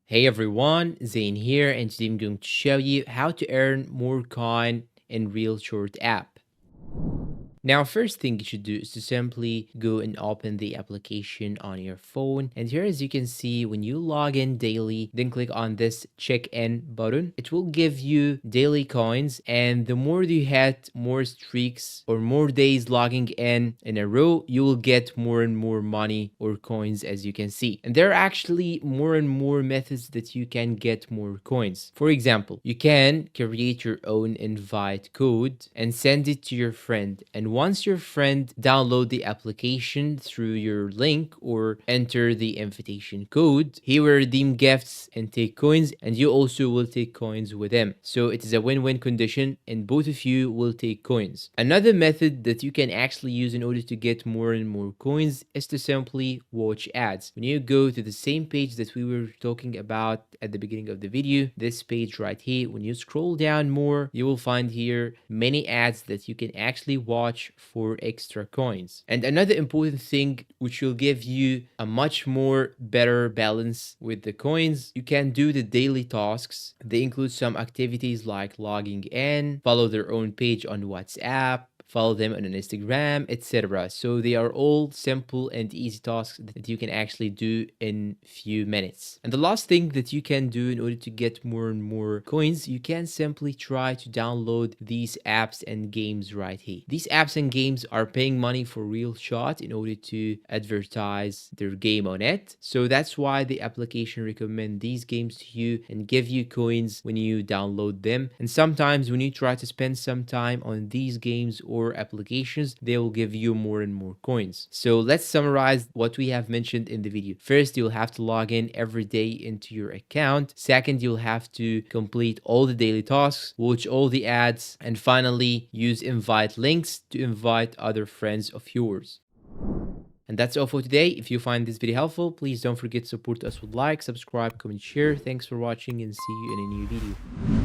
Hey everyone, Zane here, and today I'm going to show you how to earn more coin in ReelShort app. Now, first thing you should do is to simply go and open the application on your phone. And here, as you can see, when you log in daily, then click on this check-in button. It will give you daily coins. And the more you had more streaks or more days logging in a row, you will get more and more money or coins, as you can see. And there are actually more and more methods that you can get more coins. For example, you can create your own invite code and send it to your friend. And once your friend download the application through your link or enter the invitation code, he will redeem gifts and take coins, and you also will take coins with him. So it is a win-win condition and both of you will take coins. Another method that you can actually use in order to get more and more coins is to simply watch ads. When you go to the same page that we were talking about at the beginning of the video, this page right here, when you scroll down more, you will find here many ads that you can actually watch for extra coins. And another important thing which will give you a much more better balance with the coins, you can do the daily tasks. They include some activities like logging in, follow their own page on WhatsApp, follow them on Instagram, etc. So they are all simple and easy tasks that you can actually do in few minutes. And the last thing that you can do in order to get more and more coins, you can simply try to download these apps and games right here. These apps and games are paying money for ReelShort in order to advertise their game on it. So that's why the application recommend these games to you and give you coins when you download them. And sometimes when you try to spend some time on these games or applications, they will give you more and more coins. So let's summarize what we have mentioned in the video. First, you'll have to log in every day into your account. Second, you'll have to complete all the daily tasks, watch all the ads, and finally use invite links to invite other friends of yours. And that's all for today. If you find this video helpful, please don't forget to support us with like, subscribe, comment, share. Thanks for watching and see you in a new video.